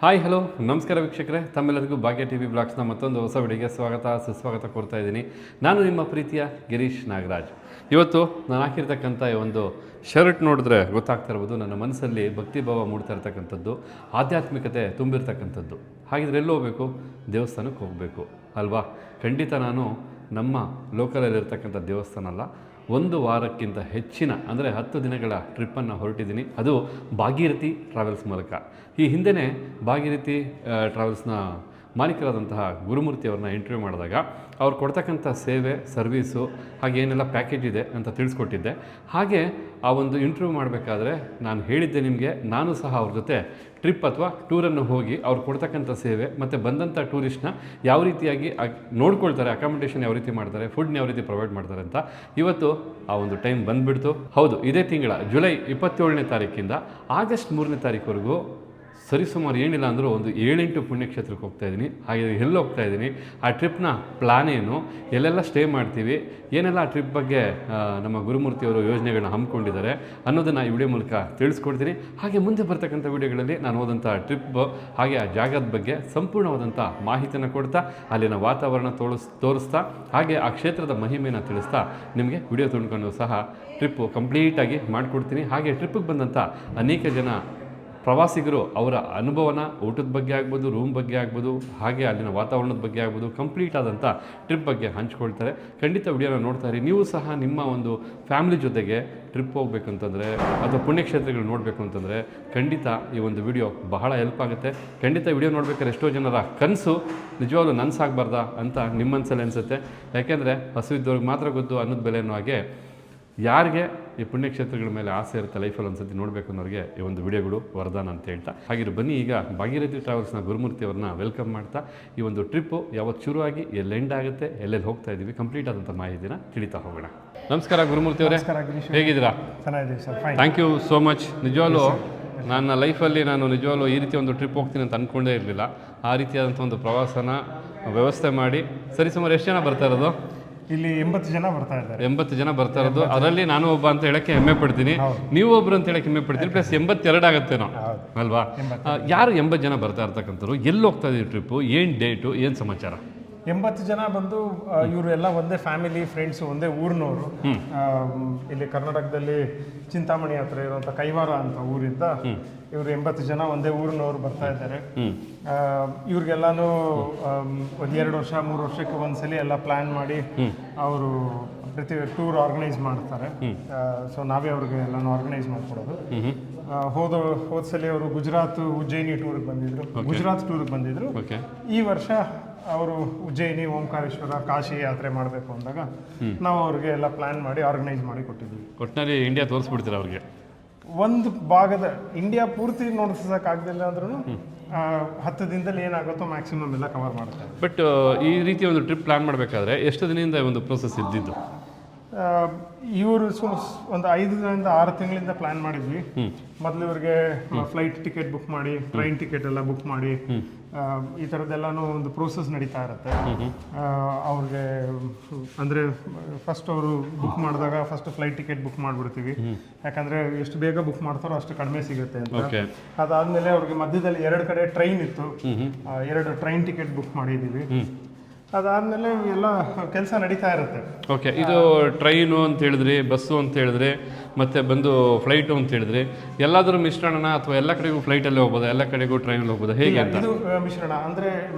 Hi hello ನಮಸ್ಕಾರ ವೀಕ್ಷಕರೇ, ತಮ್ಮೆಲ್ಲರಿಗೂ ಭಾಗ್ಯ ಟಿ ವಿ ಬ್ಲಾಗ್ಸ್ನ ಮತ್ತೊಂದು ಹೊಸ ವಿಡಿಯೋಗೆ ಸುಸ್ವಾಗತ ಕೋರ್ತಾ ಇದ್ದೀನಿ. ನಾನು ನಿಮ್ಮ ಪ್ರೀತಿಯ ಗಿರೀಶ್ ನಾಗರಾಜ್. ಇವತ್ತು ನಾನು ಹಾಕಿರ್ತಕ್ಕಂಥ ಒಂದು ಶರ್ಟ್ ನೋಡಿದ್ರೆ ಗೊತ್ತಾಗ್ತಾ ಇರ್ಬೋದು, ನನ್ನ ಮನಸ್ಸಲ್ಲಿ ಭಕ್ತಿಭಾವ ಮೂಡ್ತಾ ಇರ್ತಕ್ಕಂಥದ್ದು, ಆಧ್ಯಾತ್ಮಿಕತೆ ತುಂಬಿರ್ತಕ್ಕಂಥದ್ದು. ಹಾಗಿದ್ರೆ ಎಲ್ಲಿ ಹೋಗಬೇಕು? ದೇವಸ್ಥಾನಕ್ಕೆ ಹೋಗಬೇಕು ಅಲ್ವಾ? ಖಂಡಿತ ನಾನು ನಮ್ಮ ಲೋಕಲಲ್ಲಿರ್ತಕ್ಕಂಥ ದೇವಸ್ಥಾನ ಅಲ್ಲ, ಒಂದು ವಾರಕ್ಕಿಂತ ಹೆಚ್ಚಿನ ಅಂದರೆ 10 ದಿನಗಳ ಟ್ರಿಪ್ಪನ್ನು ಹೊರಟಿದ್ದೀನಿ. ಅದು ಭಾಗೀರಥಿ ಟ್ರಾವೆಲ್ಸ್ ಮೂಲಕ. ಈ ಹಿಂದೆಯೇ ಭಾಗೀರಥಿ ಟ್ರಾವೆಲ್ಸ್ನ ಮಾಲೀಕರಾದಂತಹ ಗುರುಮೂರ್ತಿಯವ್ರನ್ನ ಇಂಟರ್ವ್ಯೂ ಮಾಡಿದಾಗ ಅವ್ರು ಕೊಡ್ತಕ್ಕಂಥ ಸೇವೆ, ಸರ್ವೀಸು, ಹಾಗೆ ಏನೆಲ್ಲ ಪ್ಯಾಕೇಜ್ ಇದೆ ಅಂತ ತಿಳಿಸ್ಕೊಟ್ಟಿದ್ದೆ. ಹಾಗೆ ಆ ಒಂದು ಇಂಟರ್ವ್ಯೂ ಮಾಡಬೇಕಾದ್ರೆ ನಾನು ಹೇಳಿದ್ದೆ ನಿಮಗೆ, ನಾನು ಸಹ ಅವ್ರ ಜೊತೆ ಟ್ರಿಪ್ ಅಥವಾ ಟೂರನ್ನು ಹೋಗಿ ಅವ್ರು ಕೊಡ್ತಕ್ಕಂಥ ಸೇವೆ ಮತ್ತು ಬಂದಂಥ ಟೂರಿಸ್ಟ್ನ ಯಾವ ರೀತಿಯಾಗಿ ನೋಡ್ಕೊಳ್ತಾರೆ, ಅಕಾಮಿಡೇಷನ್ ಯಾವ ರೀತಿ ಮಾಡ್ತಾರೆ, ಫುಡ್ನ ಯಾವ ರೀತಿ ಪ್ರೊವೈಡ್ ಮಾಡ್ತಾರೆ ಅಂತ. ಇವತ್ತು ಆ ಒಂದು ಟೈಮ್ ಬಂದುಬಿಡ್ತು. ಹೌದು, ಇದೇ ತಿಂಗಳ ಜುಲೈ 27ನೇ ತಾರೀಕಿಂದ ಆಗಸ್ಟ್ 3ನೇ ತಾರೀಕುವರೆಗೂ ಸರಿಸುಮಾರು ಏನಿಲ್ಲ ಅಂದರೂ ಒಂದು 7-8 ಪುಣ್ಯಕ್ಷೇತ್ರಕ್ಕೆ ಹೋಗ್ತಾಯಿದ್ದೀನಿ. ಹಾಗೆ ಎಲ್ಲಿ ಹೋಗ್ತಾಯಿದ್ದೀನಿ, ಆ ಟ್ರಿಪ್ನ ಪ್ಲಾನ್ ಏನು, ಎಲ್ಲೆಲ್ಲ ಸ್ಟೇ ಮಾಡ್ತೀವಿ, ಏನೆಲ್ಲ ಆ ಟ್ರಿಪ್ ಬಗ್ಗೆ ನಮ್ಮ ಗುರುಮೂರ್ತಿಯವರು ಯೋಜನೆಗಳನ್ನ ಹಮ್ಮಿಕೊಂಡಿದ್ದಾರೆ ಅನ್ನೋದನ್ನು ಈ ವಿಡಿಯೋ ಮೂಲಕ ತಿಳಿಸ್ಕೊಡ್ತೀನಿ. ಹಾಗೆ ಮುಂದೆ ಬರ್ತಕ್ಕಂಥ ವಿಡಿಯೋಗಳಲ್ಲಿ ನಾನು ಹೋದಂಥ ಟ್ರಿಪ್ ಹಾಗೆ ಆ ಜಾಗದ ಬಗ್ಗೆ ಸಂಪೂರ್ಣವಾದಂಥ ಮಾಹಿತಿಯನ್ನು ಕೊಡ್ತಾ, ಅಲ್ಲಿನ ವಾತಾವರಣ ತೋರಿಸ್ತಾ, ಹಾಗೆ ಆ ಕ್ಷೇತ್ರದ ಮಹಿಮೆಯನ್ನು ತಿಳಿಸ್ತಾ ನಿಮಗೆ ವಿಡಿಯೋ ತುಂಡ್ಕೊಂಡು ಸಹ ಟ್ರಿಪ್ಪು ಕಂಪ್ಲೀಟಾಗಿ ಮಾಡಿಕೊಡ್ತೀನಿ. ಹಾಗೆ ಟ್ರಿಪ್ಪಿಗೆ ಬಂದಂಥ ಅನೇಕ ಜನ ಪ್ರವಾಸಿಗರು ಅವರ ಅನುಭವನ ಊಟದ ಬಗ್ಗೆ ಆಗ್ಬೋದು, ರೂಮ್ ಬಗ್ಗೆ ಆಗ್ಬೋದು, ಹಾಗೆ ಅಲ್ಲಿನ ವಾತಾವರಣದ ಬಗ್ಗೆ ಆಗ್ಬೋದು, ಕಂಪ್ಲೀಟ್ ಆದಂಥ ಟ್ರಿಪ್ ಬಗ್ಗೆ ಹಂಚ್ಕೊಳ್ತಾರೆ. ಖಂಡಿತ ವಿಡಿಯೋನ ನೋಡ್ತಾ ಇರಿ. ನೀವು ಸಹ ನಿಮ್ಮ ಒಂದು ಫ್ಯಾಮಿಲಿ ಜೊತೆಗೆ ಟ್ರಿಪ್ ಹೋಗ್ಬೇಕಂತಂದರೆ ಅಥವಾ ಪುಣ್ಯಕ್ಷೇತ್ರಗಳು ನೋಡಬೇಕು ಅಂತಂದರೆ ಖಂಡಿತ ಈ ಒಂದು ವಿಡಿಯೋ ಬಹಳ ಹೆಲ್ಪ್ ಆಗುತ್ತೆ. ಖಂಡಿತ ವಿಡಿಯೋ ನೋಡ್ಬೇಕಾದ್ರೆ ಎಷ್ಟೋ ಜನರ ಕನಸು ನಿಜವಾಗ್ಲೂ ನನಸಾಗಬಾರ್ದಾ ಅಂತ ನಿಮ್ಮ ಮನಸ್ಸಲ್ಲಿ ಅನಿಸುತ್ತೆ. ಯಾಕೆಂದರೆ ಹಸುವಿದ್ದವ್ರಿಗೆ ಮಾತ್ರ ಗೊತ್ತು ಅನ್ನೋದು ಬೆಲೆ ಅನ್ನೋ ಹಾಗೆ, ಯಾರಿಗೆ ಈ ಪುಣ್ಯಕ್ಷೇತ್ರಗಳ ಮೇಲೆ ಆಸೆ ಇರುತ್ತೆ ಲೈಫಲ್ಲಿ ಒಂದ್ಸತಿ ನೋಡಬೇಕು ಅನ್ನೋರಿಗೆ ಈ ಒಂದು ವಿಡಿಯೋಗಳು ವರದಾನ ಅಂತ ಹೇಳ್ತಾ, ಹಾಗಿರೋ ಬನ್ನಿ ಈಗ ಭಾಗೀರಥಿ ಟ್ರಾವೆಲ್ಸ್ನ ಗುರುಮೂರ್ತಿ ಅವ್ರನ್ನ ವೆಲ್ಕಮ್ ಮಾಡ್ತಾ ಈ ಒಂದು ಟ್ರಿಪ್ಪು ಯಾವತ್ತು ಶುರುವಾಗಿ ಎಲ್ಲಿ ಎಂಡ್ ಆಗುತ್ತೆ, ಎಲ್ಲೆಲ್ಲಿ ಹೋಗ್ತಾ ಇದ್ದೀವಿ, ಕಂಪ್ಲೀಟ್ ಆದಂಥ ಮಾಹಿತಿನ ತಿಳಿತಾ ಹೋಗೋಣ. ನಮಸ್ಕಾರ ಗುರುಮೂರ್ತಿ ಅವರೇ, ಹೇಗಿದ್ದೀರಾ? Thank you so much. ನಿಜವಾಗ್ಲೂ ನನ್ನ ಲೈಫಲ್ಲಿ ನಾನು ನಿಜವಾಗ್ಲೂ ಈ ರೀತಿ ಒಂದು ಟ್ರಿಪ್ ಹೋಗ್ತೀನಿ ಅಂತ ಅಂದ್ಕೊಂಡೇ ಇರಲಿಲ್ಲ. ಆ ರೀತಿಯಾದಂಥ ಒಂದು ಪ್ರವಾಸನ ವ್ಯವಸ್ಥೆ ಮಾಡಿ ಸರಿಸುಮಾರು ಎಷ್ಟು ಜನ ಬರ್ತಾ ಇರೋದು? ಇಲ್ಲಿ 80 ಜನ ಬರ್ತಾ ಇದ್ದಾರೆ. 80 ಜನ ಬರ್ತಾ ಇರೋದು, ಅದರಲ್ಲಿ ನಾನು ಒಬ್ಬ ಅಂತ ಹೇಳಕ್ಕೆ ಹೆಮ್ಮೆ ಪಡ್ತೀನಿ, ನೀವು ಒಬ್ರು ಅಂತ ಹೇಳಕ್ಕೆ ಹೆಮ್ಮೆ ಪಡ್ತೀನಿ. ಪ್ಲಸ್ 82 ಆಗುತ್ತೇನೋ ಅಲ್ವಾ? ಯಾರು 80 ಜನ ಬರ್ತಾ ಇರ್ತಕ್ಕಂಥವ್ರು? ಎಲ್ಲಿ ಹೋಗ್ತಾ ಇದೀವಿ ಟ್ರಿಪ್ಪು, ಏನು ಡೇಟು, ಏನು ಸಮಾಚಾರ? 80 ಜನ ಬಂದು ಇವರು ಎಲ್ಲ ಒಂದೇ ಫ್ಯಾಮಿಲಿ, ಫ್ರೆಂಡ್ಸು, ಒಂದೇ ಊರಿನವರು. ಇಲ್ಲಿ ಕರ್ನಾಟಕದಲ್ಲಿ ಚಿಂತಾಮಣಿ ಹತ್ರ ಇರುವಂಥ ಕೈವಾರ ಅಂತ ಊರಿಂದ ಇವರು 80 ಜನ ಒಂದೇ ಊರಿನವರು ಬರ್ತಾ ಇದ್ದಾರೆ. ಇವ್ರಿಗೆಲ್ಲಾನು ಒಂದು 2 ವರ್ಷ 3 ವರ್ಷಕ್ಕೆ ಒಂದ್ಸಲಿ ಎಲ್ಲ ಪ್ಲಾನ್ ಮಾಡಿ ಅವರು ಪ್ರತಿ ಟೂರ್ ಆರ್ಗನೈಸ್ ಮಾಡ್ತಾರೆ. ಸೊ ನಾವೇ ಅವ್ರಿಗೆ ಎಲ್ಲಾನು ಆರ್ಗನೈಸ್ ಮಾಡಿಕೊಡೋದು. ಹೋದ ಸಲ ಅವರು ಗುಜರಾತ್ ಉಜ್ಜಯಿನಿ ಟೂರ್ಗೆ ಬಂದಿದ್ರು, ಗುಜರಾತ್ ಟೂರ್ಗೆ ಬಂದಿದ್ರು. ಈ ವರ್ಷ ಅವರು ಉಜ್ಜಯಿನಿ, ಓಂಕಾರೇಶ್ವರ, ಕಾಶಿ ಯಾತ್ರೆ ಮಾಡಬೇಕು ಅಂದಾಗ ನಾವು ಅವ್ರಿಗೆ ಎಲ್ಲ ಪ್ಲಾನ್ ಮಾಡಿ ಆರ್ಗನೈಸ್ ಮಾಡಿ ಕೊಟ್ಟಿದ್ವಿ. ಒಟ್ಟಿನಲ್ಲಿ ಇಂಡಿಯಾ ತೋರಿಸ್ಬಿಡ್ತೀರ ಅವ್ರಿಗೆ? ಒಂದು ಭಾಗದ ಇಂಡಿಯಾ ಪೂರ್ತಿ ನೋಡಿಸೋಕ್ಕಾಗಲಿಲ್ಲ ಅಂದ್ರೂ 10 ದಿನದಲ್ಲಿ ಏನಾಗುತ್ತೋ ಮ್ಯಾಕ್ಸಿಮಮ್ ಎಲ್ಲ ಕವರ್ ಮಾಡ್ತಾರೆ. ಬಟ್ ಈ ರೀತಿ ಒಂದು ಟ್ರಿಪ್ ಪ್ಲಾನ್ ಮಾಡಬೇಕಾದ್ರೆ ಎಷ್ಟು ದಿನದಿಂದ ಒಂದು ಪ್ರೊಸೆಸ್ ಇದ್ದಿದ್ದು? ಇವರು ಒಂದು 5ರಿಂದ 6 ತಿಂಗಳಿಂದ ಪ್ಲಾನ್ ಮಾಡಿದ್ವಿ. ಮೊದಲು ಇವ್ರಿಗೆ ಫ್ಲೈಟ್ ಟಿಕೆಟ್ ಬುಕ್ ಮಾಡಿ, ಟ್ರೈನ್ ಟಿಕೆಟ್ ಎಲ್ಲ ಬುಕ್ ಮಾಡಿ, ಈ ಥರದ್ದೆಲ್ಲನೂ ಒಂದು ಪ್ರೋಸೆಸ್ ನಡೀತಾ ಇರುತ್ತೆ. ಅವ್ರಿಗೆ ಅಂದರೆ ಫಸ್ಟ್ ಅವರು ಬುಕ್ ಮಾಡಿದಾಗ ಫಸ್ಟ್ ಫ್ಲೈಟ್ ಟಿಕೆಟ್ ಬುಕ್ ಮಾಡಿಬಿಡ್ತೀವಿ. ಯಾಕಂದರೆ ಎಷ್ಟು ಬೇಗ ಬುಕ್ ಮಾಡ್ತಾರೋ ಅಷ್ಟು ಕಡಿಮೆ ಸಿಗುತ್ತೆ ಅಂತ. ಅದಾದಮೇಲೆ ಅವ್ರಿಗೆ ಮಧ್ಯದಲ್ಲಿ 2 ಕಡೆ ಟ್ರೈನ್ ಇತ್ತು, 2 ಟ್ರೈನ್ ಟಿಕೆಟ್ ಬುಕ್ ಮಾಡಿದ್ದೀವಿ. ಅದಾದಮೇಲೆ ಎಲ್ಲ ಕೆಲಸ ನಡೀತಾ ಇರುತ್ತೆ. ಓಕೆ, ಇದು ಟ್ರೈನು ಅಂತ ಹೇಳಿದ್ರಿ, ಬಸ್ಸು ಅಂತ ಹೇಳಿದ್ರಿ, ಮತ್ತು ಬಂದು ಫ್ಲೈಟು ಅಂತ ಹೇಳಿದ್ರಿ, ಎಲ್ಲಾದರೂ ಮಿಶ್ರಣನ ಅಥವಾ ಎಲ್ಲ ಕಡೆಗೂ ಫ್ಲೈಟಲ್ಲಿ ಹೋಗ್ಬೋದಾ, ಎಲ್ಲ ಕಡೆಗೂ ಟ್ರೈನಲ್ಲಿ ಹೋಗ್ಬೋದಾ, ಹೇಗೆ ಅಂತ? ಇದು ಮಿಶ್ರಣ ಅಂದರೆ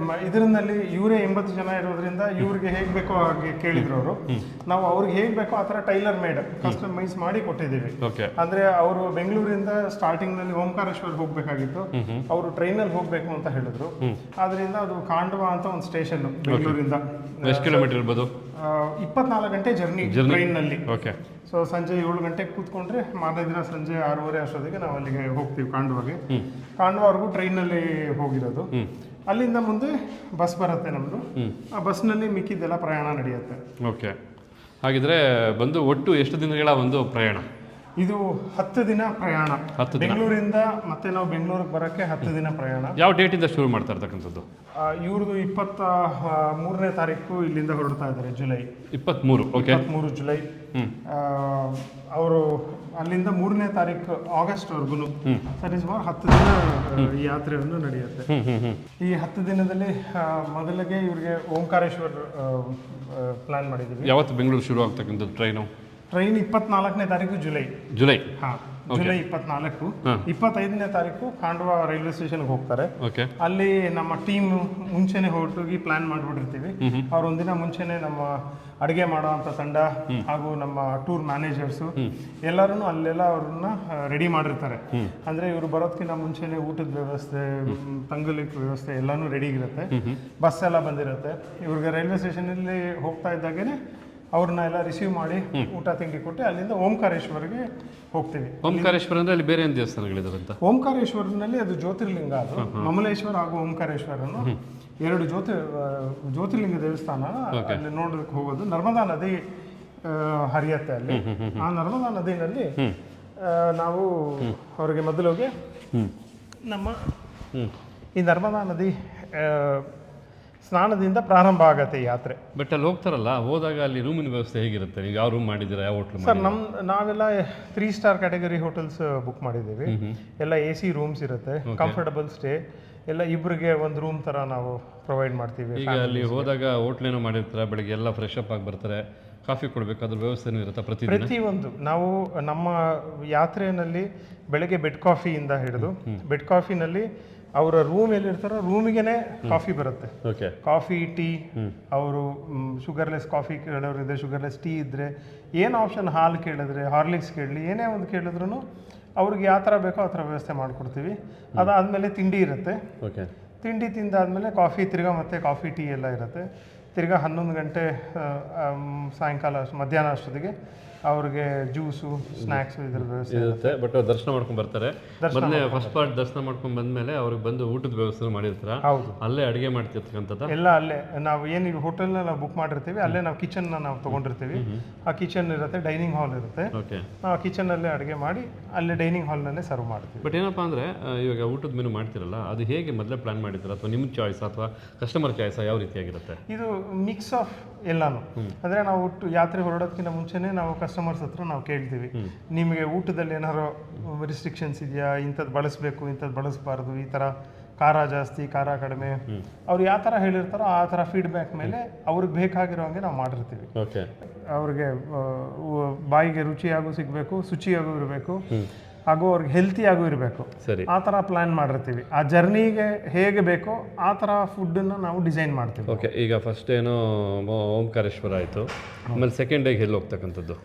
ಇದರಲ್ಲಿ ಇವರೇ 80 ಜನ ಇರೋದ್ರಿಂದ ಇವ್ರಿಗೆ ಹೇಗೆ ಬೇಕೋ ಹಾಗೆ ಕೇಳಿದ್ರು ಅವರು. ನಾವು ಅವ್ರಿಗೆ ಹೇಗೆ ಬೇಕೋ ಆ ಥರ ಟೈಲರ್ ಮೇಡ್ ಕಸ್ಟಮೈಸ್ ಮಾಡಿ ಕೊಟ್ಟಿದ್ದೀವಿ. ಅಂದರೆ ಅವರು ಬೆಂಗಳೂರಿಂದ ಸ್ಟಾರ್ಟಿಂಗ್ನಲ್ಲಿ ಓಂಕಾರೇಶ್ವರ್ ಹೋಗಬೇಕಾಗಿತ್ತು, ಅವರು ಟ್ರೈನಲ್ಲಿ ಹೋಗಬೇಕು ಅಂತ ಹೇಳಿದ್ರು. ಆದ್ದರಿಂದ ಅದು ಖಾಂಡವಾ ಅಂತ ಒಂದು ಸ್ಟೇಷನ್ ಬೆಂಗಳೂರಿಂದ ಎಷ್ಟು ಕಿಲೋಮೀಟರ್ ಇರ್ಬೋದು? 24 ಗಂಟೆ ಜರ್ನಿ ಟ್ರೈನ್ನಲ್ಲಿ. ಓಕೆ. ಸೊ ಸಂಜೆ 7 ಗಂಟೆಗೆ ಕೂತ್ಕೊಂಡ್ರೆ ಮಾರನೇ ದಿನ ಸಂಜೆ 6:30 ಅಷ್ಟೊತ್ತಿಗೆ ನಾವು ಅಲ್ಲಿಗೆ ಹೋಗ್ತೀವಿ ಖಾಂಡವಾಗೆ. ಖಾಂಡವಾವರೆಗೂ ಟ್ರೈನಲ್ಲಿ ಹೋಗಿರೋದು. ಅಲ್ಲಿಂದ ಮುಂದೆ ಬಸ್ ಬರುತ್ತೆ ನಮ್ಮದು. ಆ ಬಸ್ನಲ್ಲಿ ಮಿಕ್ಕಿದ್ದೆಲ್ಲ ಪ್ರಯಾಣ ನಡೆಯುತ್ತೆ. ಓಕೆ, ಹಾಗಿದ್ರೆ ಬಂದು ಒಟ್ಟು ಎಷ್ಟು ದಿನಗಳ ಒಂದು ಪ್ರಯಾಣ? ಇದು 10 ದಿನ ಪ್ರಯಾಣ. 10 ದಿನ. ಬೆಂಗಳೂರಿಂದ ಮತ್ತೆ ನಾವು ಬೆಂಗಳೂರಿಗೆ ಬರೋಕ್ಕೆ 10 ದಿನ ಪ್ರಯಾಣ. ಯಾವ ಡೇಟಿಂದ ಶುರು ಮಾಡ್ತಾ ಇರ್ತಕ್ಕಂಥದ್ದು? ಇವ್ರದ್ದು 23ನೇ ತಾರೀಕು ಇಲ್ಲಿಂದ ಹೊರಡ್ತಾ ಇದ್ದಾರೆ, ಜುಲೈ 23. Okay, 23 July. ಅವರು ಅಲ್ಲಿಂದ 3ನೇ ತಾರೀಕು ಆಗಸ್ಟ್ವರೆಗೂ ಸರಿ ಸುಮಾರು 10 ದಿನ ಈ ಯಾತ್ರೆಯನ್ನು ನಡೆಯುತ್ತೆ. ಈ 10 ದಿನದಲ್ಲಿ ಮೊದಲಿಗೆ ಇವ್ರಿಗೆ ಓಂಕಾರೇಶ್ವರ್ ಪ್ಲಾನ್ ಮಾಡಿದ್ದೀವಿ. ಯಾವತ್ತು ಬೆಂಗಳೂರು ಶುರು ಆಗ್ತಕ್ಕಂಥದ್ದು ಟ್ರೈನು? ಟ್ರೈನ್ 24ನೇ ತಾರೀಕು ಜುಲೈ. ಹಾಂ, ಜುಲೈ 24. 25ನೇ ತಾರೀಕು ಖಾಂಡ್ವಾ ರೈಲ್ವೆ ಸ್ಟೇಷನ್ಗೆ ಹೋಗ್ತಾರೆ. ಓಕೆ, ಅಲ್ಲಿ ನಮ್ಮ ಟೀಮ್ ಮುಂಚೆನೆ ಹೊರಟೋಗಿ ಪ್ಲಾನ್ ಮಾಡಿಬಿಟ್ಟಿರ್ತೀವಿ. ಅವ್ರು ಒಂದಿನ ಮುಂಚೆನೆ ನಮ್ಮ ಅಡುಗೆ ಮಾಡೋವಂಥ ತಂಡ ಹಾಗೂ ನಮ್ಮ ಟೂರ್ ಮ್ಯಾನೇಜರ್ಸು ಎಲ್ಲರೂ ಅಲ್ಲೆಲ್ಲ ಅವ್ರನ್ನ ರೆಡಿ ಮಾಡಿರ್ತಾರೆ. ಅಂದರೆ ಇವರು ಬರೋದಕ್ಕಿಂತ ಮುಂಚೆನೆ ಊಟದ ವ್ಯವಸ್ಥೆ, ತಂಗಲಿಕ್ಕೆ ವ್ಯವಸ್ಥೆ ಎಲ್ಲನೂ ರೆಡಿ ಇರುತ್ತೆ. ಬಸ್ ಎಲ್ಲ ಬಂದಿರುತ್ತೆ. ಇವ್ರಿಗೆ ರೈಲ್ವೆ ಸ್ಟೇಷನಲ್ಲಿ ಹೋಗ್ತಾ ಇದ್ದಾಗೇ ಅವ್ರನ್ನ ಎಲ್ಲ ರಿಸೀವ್ ಮಾಡಿ ಊಟ ತಿಂಡಿ ಕೊಟ್ಟು ಅಲ್ಲಿಂದ ಓಂಕಾರೇಶ್ವರ್ಗೆ ಹೋಗ್ತೀವಿ. ಓಂಕಾರೇಶ್ವರ ಅಂದರೆ ಅಲ್ಲಿ ಬೇರೆ ಏನು ದೇವಸ್ಥಾನಗಳಿದಾವೆ ಅಂತ? ಓಂಕಾರೇಶ್ವರನಲ್ಲಿ ಅದು ಜ್ಯೋತಿರ್ಲಿಂಗ, ಅದು ಮಮಲೇಶ್ವರ ಹಾಗೂ ಓಂಕಾರೇಶ್ವರನು 2 ಜ್ಯೋತಿರ್ಲಿಂಗ ದೇವಸ್ಥಾನ. ಅಲ್ಲಿ ನೋಡೋದಕ್ಕೆ ಹೋಗೋದು. ನರ್ಮದಾ ನದಿ ಹರಿಯತ್ತೆ ಅಲ್ಲಿ. ಆ ನರ್ಮದಾ ನದಿನಲ್ಲಿ ನಾವು ಅವ್ರಿಗೆ ಮೊದಲಿಗೆ ನಮ್ಮ ಈ ನರ್ಮದಾ ನದಿ ಸ್ನಾನದಿಂದ ಪ್ರಾರಂಭ ಆಗತ್ತೆ ಯಾತ್ರೆ. ಬಟ್ ಅಲ್ಲಿ ಹೋಗ್ತಾರಲ್ಲ, ಹೋದಾಗ ಅಲ್ಲಿ ರೂಮಿನ ವ್ಯವಸ್ಥೆ ಹೇಗಿರುತ್ತೆ? ನೀವು ಯಾವ ರೂಮ್ ಮಾಡಿದ್ದೀರಾ, ಯಾವ ಹೋಟ್ಲ್? ಸರ್, ನಾವೆಲ್ಲ 3 ಸ್ಟಾರ್ ಕ್ಯಾಟಗರಿ ಹೋಟೆಲ್ಸ್ ಬುಕ್ ಮಾಡಿದ್ದೀವಿ. ಎಲ್ಲ AC ರೂಮ್ಸ್ ಇರುತ್ತೆ, ಕಂಫರ್ಟಬಲ್ ಸ್ಟೇ. ಎಲ್ಲ ಇಬ್ಬರಿಗೆ ಒಂದು ರೂಮ್ ಥರ ನಾವು ಪ್ರೊವೈಡ್ ಮಾಡ್ತೀವಿ. ಈಗ ಅಲ್ಲಿ ಹೋದಾಗ ಹೋಟ್ಲೇನೋ ಮಾಡಿರ್ತಾರೆ, ಬೆಳಗ್ಗೆ ಎಲ್ಲ ಫ್ರೆಶ್ ಅಪ್ ಆಗಿ ಬರ್ತಾರೆ, ಕಾಫಿ ಕೊಡಬೇಕಾದ್ರ ವ್ಯವಸ್ಥೆನೂ ಇರುತ್ತೆ ಪ್ರತಿಯೊಂದು. ನಾವು ನಮ್ಮ ಯಾತ್ರೆಯಲ್ಲಿ ಬೆಳಗ್ಗೆ ಬೆಡ್ ಕಾಫಿಯಿಂದ ಹಿಡಿದು, ಬೆಡ್ ಕಾಫಿನಲ್ಲಿ ಅವರ ರೂಮ್ ಎಲ್ಲಿರ್ತಾರೋ ರೂಮಿಗೆ ಕಾಫಿ ಬರುತ್ತೆ. ಕಾಫಿ, ಟೀ, ಅವರು ಶುಗರ್ಲೆಸ್ ಕಾಫಿ ಕೇಳೋರಿದೆ, ಶುಗರ್ಲೆಸ್ ಟೀ ಇದ್ದರೆ, ಏನು ಆಪ್ಷನ್, ಹಾಲು ಕೇಳಿದ್ರೆ ಹಾರ್ಲಿಕ್ಸ್ ಕೇಳಲಿ, ಏನೇ ಒಂದು ಕೇಳಿದ್ರು ಅವ್ರಿಗೆ ಯಾವ ಥರ ಬೇಕೋ ಆ ಥರ ವ್ಯವಸ್ಥೆ ಮಾಡಿಕೊಡ್ತೀವಿ. ಅದಾದಮೇಲೆ ತಿಂಡಿ ಇರುತ್ತೆ. ತಿಂಡಿ ತಿಂದಾದ್ಮೇಲೆ ಕಾಫಿ, ತಿರ್ಗಾ ಮತ್ತೆ ಕಾಫಿ, ಟೀ ಎಲ್ಲ ಇರುತ್ತೆ. ತಿರ್ಗಾ 11 ಗಂಟೆ ಸಾಯಂಕಾಲ ಮಧ್ಯಾಹ್ನ ಅಷ್ಟೊತ್ತಿಗೆ ಅವ್ರಿಗೆ ಜ್ಯೂಸು, ಸ್ನ್ಯಾಕ್ಸು ಇದ್ರ ವ್ಯವಸ್ಥೆ ಇರುತ್ತೆ. ಬಟ್ ದರ್ಶನ ಮಾಡ್ಕೊಂಡು ಬರ್ತಾರೆ. ಮೊದಲೇ ಫಸ್ಟ್ ಪಾರ್ಟ್ ದರ್ಶನ ಮಾಡ್ಕೊಂಡು ಬಂದಮೇಲೆ ಅವ್ರಿಗೆ ಬಂದು ಊಟದ ವ್ಯವಸ್ಥೆ ಮಾಡಿರ್ತಾರೆ. ಹೌದು, ಅಲ್ಲೇ ಅಡುಗೆ ಮಾಡ್ತಿರ್ತಕ್ಕಂಥದ್ದು ಎಲ್ಲ ಅಲ್ಲೇ. ನಾವು ಏನು ಹೋಟೆಲ್ನ ನಾವು ಬುಕ್ ಮಾಡಿರ್ತೀವಿ, ಅಲ್ಲೇ ನಾವು ಕಿಚನ್ನ ನಾವು ತೊಗೊಂಡಿರ್ತೀವಿ. ಆ ಕಿಚನ್ ಇರುತ್ತೆ, ಡೈನಿಂಗ್ ಹಾಲ್ ಇರುತ್ತೆ. ನಾವು ಕಿಚನಲ್ಲೇ ಅಡುಗೆ ಮಾಡಿ ಅಲ್ಲೇ ಡೈನಿಂಗ್ ಹಾಲ್ನಲ್ಲೇ ಸರ್ವ್ ಮಾಡ್ತೀವಿ. ಬಟ್ ಏನಪ್ಪ ಅಂದರೆ, ಇವಾಗ ಊಟದ ಮೆನು ಮಾಡ್ತಿರಲ್ಲ, ಅದು ಹೇಗೆ ಮೊದಲೇ ಪ್ಲಾನ್ ಮಾಡಿರ್ತೀರ ಅಥವಾ ನಿಮ್ಮ ಚಾಯ್ಸ್ ಅಥವಾ ಕಸ್ಟಮರ್ ಚಾಯ್ಸ್ ಯಾವ ರೀತಿಯಾಗಿರುತ್ತೆ? ಇದು ಮಿಕ್ಸ್ ಆಫ್ ಎಲ್ಲಾನು. ಅಂದರೆ ನಾವು ಯಾತ್ರೆ ಹೊರಡೋದಕ್ಕಿಂತ ಮುಂಚೆನೇ ನಾವು ಕಸ್ಟಮರ್ಸ್ ಹತ್ರ ನಾವು ಕೇಳ್ತೀವಿ, ನಿಮಗೆ ಊಟದಲ್ಲಿ ಏನಾದ್ರು ರಿಸ್ಟ್ರಿಕ್ಷನ್ಸ್ ಇದೆಯಾ, ಇಂಥದ್ದು ಬಳಸಬೇಕು, ಇಂಥದ್ದು ಬಳಸಬಾರ್ದು, ಈ ಥರ ಖಾರ ಜಾಸ್ತಿ, ಖಾರ ಕಡಿಮೆ, ಅವ್ರು ಯಾವ ಥರ ಹೇಳಿರ್ತಾರೋ ಆ ಥರ ಫೀಡ್ಬ್ಯಾಕ್ ಮೇಲೆ ಅವ್ರಿಗೆ ಬೇಕಾಗಿರೋ ಹಂಗೆ ನಾವು ಮಾಡಿರ್ತೀವಿ. ಅವ್ರಿಗೆ ಬಾಯಿಗೆ ರುಚಿಯಾಗೂ ಸಿಗಬೇಕು, ಶುಚಿಯಾಗೂ ಇರಬೇಕು, ಹಾಗೂ ಅವ್ರಿಗೆ ಹೆಲ್ತಿಯಾಗೂ ಇರಬೇಕು. ಆ ಥರ ಪ್ಲಾನ್ ಮಾಡಿರ್ತೀವಿ. ಆ ಜರ್ನಿಗೆ ಹೇಗೆ ಬೇಕೋ ಆ ಥರ ಫುಡ್ಡನ್ನು ನಾವು ಡಿಸೈನ್ ಮಾಡ್ತೀವಿ. ಓಕೆ, ಈಗ ಫಸ್ಟ್ ಏನೋ ಓಂಕಾರೇಶ್ವರ ಆಯಿತು, ಆಮೇಲೆ ಸೆಕೆಂಡ್ ಡೇಗೆ ಎಲ್ಲಿ ಹೋಗ್ತಕ್ಕಂಥದ್ದು?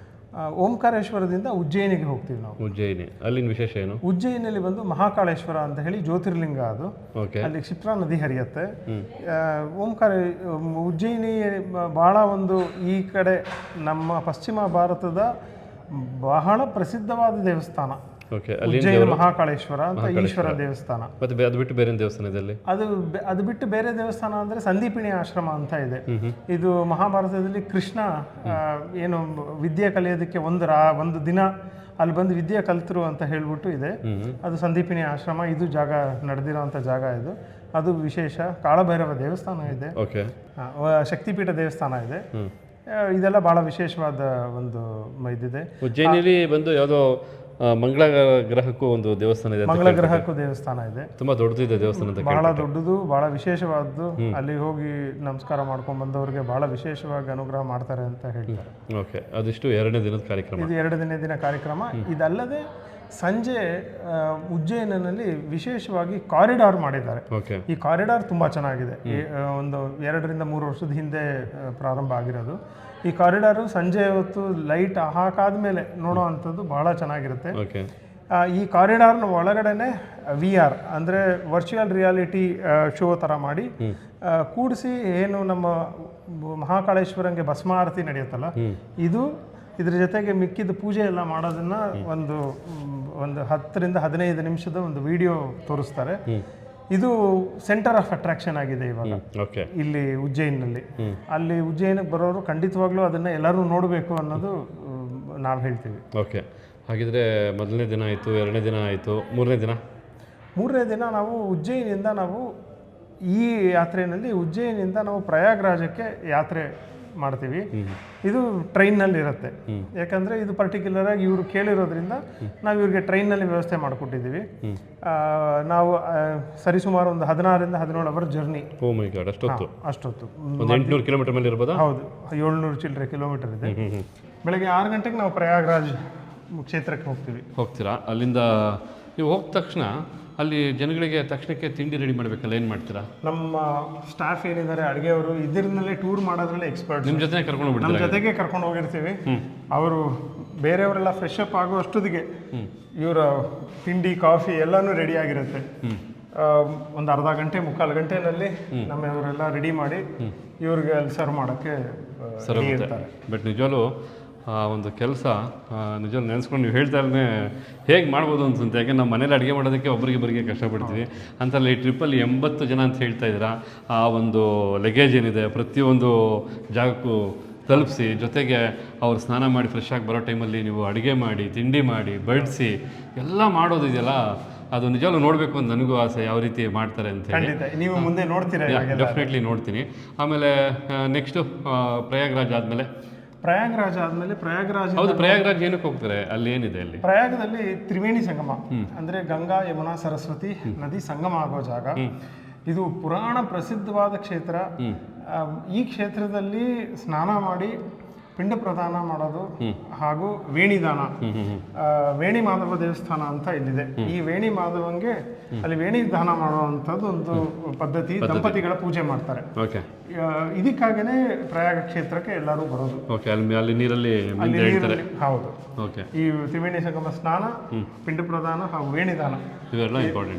ಓಂಕಾರೇಶ್ವರದಿಂದ ಉಜ್ಜಯಿನಿಗೆ ಹೋಗ್ತೀವಿ ನಾವು. ಉಜ್ಜಯಿನಿ, ಅಲ್ಲಿನ ವಿಶೇಷ ಏನು? ಉಜ್ಜಯಿನಿಯಲ್ಲಿ ಬಂದು ಮಹಾಕಾಳೇಶ್ವರ ಅಂತ ಹೇಳಿ ಜ್ಯೋತಿರ್ಲಿಂಗ ಅದು. ಅಲ್ಲಿ ಕ್ಷಿಪ್ರಾ ನದಿ ಹರಿಯುತ್ತೆ. ಉಜ್ಜಯಿನಿ ಬಹಳ ಒಂದು ಈ ಕಡೆ ನಮ್ಮ ಪಶ್ಚಿಮ ಭಾರತದ ಬಹಳ ಪ್ರಸಿದ್ಧವಾದ ದೇವಸ್ಥಾನ. ಉಜ್ಜಯಿನಿ ಮಹಾಕಾಳೇಶ್ವರ ಅಂತ ಈಶ್ವರ ದೇವಸ್ಥಾನ. ಮತ್ತೆ ಅದು ಬಿಟ್ಟು ಬೇರೆ ದೇವಸ್ಥಾನ ಇದೆ? ಅದು ಬಿಟ್ಟು ಬೇರೆ ದೇವಸ್ಥಾನ ಅಂದ್ರೆ ಸಂದೀಪಿಣಿ ಆಶ್ರಮ ಅಂತ ಇದೆ. ಇದು ಮಹಾಭಾರತದಲ್ಲಿ ಕೃಷ್ಣ ಏನು ವಿದ್ಯೆ ಕಲಿಯೋದಕ್ಕೆ ಒಂದು ದಿನ ಅಲ್ಲಿ ಬಂದು ವಿದ್ಯೆ ಕಲ್ತರು ಅಂತ ಹೇಳ್ಬಿಟ್ಟು ಇದೆ. ಅದು ಸಂದೀಪಿಣಿ ಆಶ್ರಮ. ಇದು ಜಾಗ ನಡೆದಿರೋಂಥ ಜಾಗ ಇದು. ಅದು ವಿಶೇಷ. ಕಾಳಭೈರವ ದೇವಸ್ಥಾನ ಇದೆ, ಶಕ್ತಿಪೀಠ ದೇವಸ್ಥಾನ ಇದೆ. ಇದೆಲ್ಲ ಬಹಳ ವಿಶೇಷವಾದ ಒಂದು ಇದಿದೆ. ಉಜ್ಜಯಿನಿಯಲ್ಲಿ ಬಂದು ಯಾವುದೋ ಮಂಗಳ ಗ್ರಹಕ್ಕೂ ಒಂದು ದೇವಸ್ಥಾನ ಇದೆ. ಮಂಗಳ ಗ್ರಹಕ್ಕೂ ದೇವಸ್ಥಾನ ಇದೆ. ತುಂಬಾ ದೊಡ್ಡದಿದೆ ದೇವಸ್ಥಾನ, ಬಹಳ ದೊಡ್ಡದು, ಬಹಳ ವಿಶೇಷವಾದ್ದು. ಅಲ್ಲಿ ಹೋಗಿ ನಮಸ್ಕಾರ ಮಾಡ್ಕೊಂಡು ಬಂದವರಿಗೆ ಬಹಳ ವಿಶೇಷವಾಗಿ ಅನುಗ್ರಹ ಮಾಡ್ತಾರೆ ಅಂತ ಹೇಳ್ತಾರೆ. ಓಕೆ, ಅದಿಷ್ಟು 2ನೇ ದಿನದ ಕಾರ್ಯಕ್ರಮ. ಇದು 2ನೇ ದಿನ ಕಾರ್ಯಕ್ರಮ. ಇದಲ್ಲದೆ ಸಂಜೆ ಉಜ್ಜಯಿನಲ್ಲಿ ವಿಶೇಷವಾಗಿ ಕಾರಿಡಾರ್ ಮಾಡಿದ್ದಾರೆ. ಈ ಕಾರಿಡಾರ್ ತುಂಬ ಚೆನ್ನಾಗಿದೆ. ಒಂದು 2 ರಿಂದ 3 ವರ್ಷದ ಹಿಂದೆ ಪ್ರಾರಂಭ ಆಗಿರೋದು. ಈ ಕಾರಿಡಾರು ಸಂಜೆ ಹೊತ್ತು ಲೈಟ್ ಹಾಕಾದ ಮೇಲೆ ನೋಡೋ ಅಂಥದ್ದು ಬಹಳ ಚೆನ್ನಾಗಿರುತ್ತೆ. ಈ ಕಾರಿಡಾರ್ನ ಒಳಗಡೆನೆ VR ಅಂದರೆ ವರ್ಚುವಲ್ ರಿಯಾಲಿಟಿ ಶೋ ಥರ ಮಾಡಿ ಕೂಡಿಸಿ, ಏನು ನಮ್ಮ ಮಹಾಕಾಳೇಶ್ವರಂಗೆ ಭಸ್ಮ ಆರತಿ ನಡೆಯುತ್ತಲ್ಲ, ಇದ್ರ ಜೊತೆಗೆ ಮಿಕ್ಕಿದ ಪೂಜೆ ಎಲ್ಲ ಮಾಡೋದನ್ನ ಒಂದು 10 ರಿಂದ 15 ನಿಮಿಷದ ಒಂದು ವಿಡಿಯೋ ತೋರಿಸ್ತಾರೆ. ಇದು ಸೆಂಟರ್ ಆಫ್ ಅಟ್ರಾಕ್ಷನ್ ಆಗಿದೆ ಇವಾಗ ಇಲ್ಲಿ ಉಜ್ಜಯಿನಲ್ಲಿ. ಅಲ್ಲಿ ಉಜ್ಜಯಿನಿಗೆ ಬರೋರು ಖಂಡಿತವಾಗ್ಲೂ ಅದನ್ನ ಎಲ್ಲರೂ ನೋಡಬೇಕು ಅನ್ನೋದು ನಾವು ಹೇಳ್ತೀವಿ. ಓಕೆ, ಹಾಗಿದ್ರೆ ಮೊದಲನೇ ದಿನ ಆಯಿತು, ಎರಡನೇ ದಿನ ಆಯಿತು, ಮೂರನೇ ದಿನ ನಾವು ಉಜ್ಜಯಿನಿಂದ ನಾವು ಈ ಯಾತ್ರೆಯಲ್ಲಿ ಉಜ್ಜಯಿನಿಂದ ನಾವು ಪ್ರಯಾಗ್ರಾಜಕ್ಕೆ ಯಾತ್ರೆ ಮಾಡ್ತೀವಿ. ಇದು ಟ್ರೈನ್ನಲ್ಲಿ ಇರುತ್ತೆ. ಯಾಕಂದರೆ ಇದು ಪರ್ಟಿಕ್ಯುಲರಾಗಿ ಇವರು ಕೇಳಿರೋದ್ರಿಂದ ನಾವು ಇವ್ರಿಗೆ ಟ್ರೈನ್ನಲ್ಲಿ ವ್ಯವಸ್ಥೆ ಮಾಡಿಕೊಟ್ಟಿದ್ದೀವಿ. ನಾವು ಸರಿಸುಮಾರು ಒಂದು 16 ರಿಂದ 17 ಅವರ್ ಜರ್ನಿ. ಓ ಮೈ ಗಾಡ್, ಅಷ್ಟೊತ್ತು? ಅಷ್ಟೊತ್ತು. ಒಂದು 800 ಕಿಲೋಮೀಟರ್ ಮೇಲೆ ಇರ್ಬೋದಾ? ಹೌದು, 700 ಚಿಲ್ಲರೆ ಕಿಲೋಮೀಟರ್ ಇದೆ. ಬೆಳಗ್ಗೆ 6 ಗಂಟೆಗೆ ನಾವು ಪ್ರಯಾಗ್ರಾಜ್ ಕ್ಷೇತ್ರಕ್ಕೆ ಹೋಗ್ತೀರಾ? ಅಲ್ಲಿಂದ ನೀವು ಹೋದ ತಕ್ಷಣ ಅಲ್ಲಿ ಜನಗಳಿಗೆ ತಕ್ಷಣಕ್ಕೆ ತಿಂಡಿ ರೆಡಿ ಮಾಡಬೇಕಲ್ಲ, ಏನು ಮಾಡ್ತೀರಾ? ನಮ್ಮ ಸ್ಟಾಫ್ ಏನಿದ್ದಾರೆ ಅಡುಗೆಯವರು ಇದರಲ್ಲೇ ಟೂರ್ ಮಾಡೋದ್ರಲ್ಲಿ ಎಕ್ಸ್ಪರ್ಟ್. ನಿಮ್ಮ ಜೊತೆ ನಮ್ಮ ಜೊತೆಗೆ ಕರ್ಕೊಂಡು ಹೋಗಿರ್ತೀವಿ. ಅವರು ಬೇರೆಯವರೆಲ್ಲ ಫ್ರೆಶ್ ಅಪ್ ಆಗೋ ಅಷ್ಟೊತ್ತಿಗೆ ಇವರ ತಿಂಡಿ ಕಾಫಿ ಎಲ್ಲನೂ ರೆಡಿ ಆಗಿರುತ್ತೆ. ಒಂದು ಅರ್ಧ ಗಂಟೆ ಮುಕ್ಕಾಲು ಗಂಟೆನಲ್ಲಿ ನಮ್ಮವರೆಲ್ಲ ರೆಡಿ ಮಾಡಿ ಇವ್ರಿಗೆ ಅಲ್ಲಿ ಸರ್ವ್ ಮಾಡೋಕ್ಕೆ ಇರ್ತಾರೆ. ಬಟ್ ನಿಜವೂ ಒಂದು ಕೆಲಸ ನಿಜವೂ ನೆನೆಸ್ಕೊಂಡು ನೀವು ಹೇಳ್ತಾ ಇಲ್ಲೇ ಹೇಗೆ ಮಾಡ್ಬೋದು ಅನ್ಸುತ್ತೆ. ಯಾಕೆ ನಾವು ಮನೇಲಿ ಅಡುಗೆ ಮಾಡೋದಕ್ಕೆ ಒಬ್ಬರಿಗೆ ಕಷ್ಟಪಡ್ತೀವಿ ಅಂತಲ್ಲ. ಈ ಟ್ರಿಪ್ಪಲ್ಲಿ 80 ಜನ ಅಂತ ಹೇಳ್ತಾ ಇದ್ದೀರಾ. ಆ ಒಂದು ಲಗೇಜ್ ಏನಿದೆ ಪ್ರತಿಯೊಂದು ಜಾಗಕ್ಕೂ ತಲುಪಿಸಿ, ಜೊತೆಗೆ ಅವ್ರು ಸ್ನಾನ ಮಾಡಿ ಫ್ರೆಶ್ ಆಗಿ ಬರೋ ಟೈಮಲ್ಲಿ ನೀವು ಅಡುಗೆ ಮಾಡಿ, ತಿಂಡಿ ಮಾಡಿ, ಬಡಿಸಿ ಎಲ್ಲ ಮಾಡೋದಿದೆಯಲ್ಲ, ಅದು ನಿಜವೂ ನೋಡಬೇಕು ಅಂತ ನನಗೂ ಆಸೆ, ಯಾವ ರೀತಿ ಮಾಡ್ತಾರೆ ಅಂತ ಹೇಳಿ. ನೀವು ಮುಂದೆ ನೋಡ್ತೀರಾ? ಡೆಫಿನೆಟ್ಲಿ ನೋಡ್ತೀನಿ. ಆಮೇಲೆ ನೆಕ್ಸ್ಟು ಪ್ರಯಾಗ್ರಾಜ್ ಆದಮೇಲೆ ಹೌದು, ಪ್ರಯಾಗ್ರಾಜ್ ಏನಕ್ಕೆ ಹೋಗ್ತಾರೆ? ಅಲ್ಲಿ ಏನಿದೆ? ಅಲ್ಲಿ ಪ್ರಯಾಗದಲ್ಲಿ ತ್ರಿವೇಣಿ ಸಂಗಮ ಅಂದ್ರೆ ಗಂಗಾ ಯಮುನಾ ಸರಸ್ವತಿ ನದಿ ಸಂಗಮ ಆಗೋ ಜಾಗ. ಇದು ಪುರಾಣ ಪ್ರಸಿದ್ಧವಾದ ಕ್ಷೇತ್ರ. ಈ ಕ್ಷೇತ್ರದಲ್ಲಿ ಸ್ನಾನ ಮಾಡಿ ಪಿಂಡ ಪ್ರದಾನ ಮಾಡೋದು ಹಾಗೂ ವೇಣಿದಾನ, ವೇಣಿ ಮಾಧವ ದೇವಸ್ಥಾನ ಅಂತ ಇಲ್ಲಿದೆ. ಈ ವೇಣಿ ಮಾಧವಂಗೆ ಅಲ್ಲಿ ವೇಣಿ ದಾನ ಮಾಡುವಂಥದ್ದು ಒಂದು ಪದ್ಧತಿ. ದಂಪತಿಗಳ ಪೂಜೆ ಮಾಡ್ತಾರೆ. ಇದಕ್ಕಾಗೇನೆ ಪ್ರಯಾಗ ಕ್ಷೇತ್ರಕ್ಕೆ ಎಲ್ಲರೂ ಬರೋದು. ಅಲ್ಲಿ ನೀರಲ್ಲಿ ಹೌದು. ಈ ತ್ರಿವೇಣಿ ಸಂಗಮ ಸ್ನಾನ, ಪಿಂಡ ಪ್ರದಾನ ಹಾಗೂ ವೇಣಿದಾನ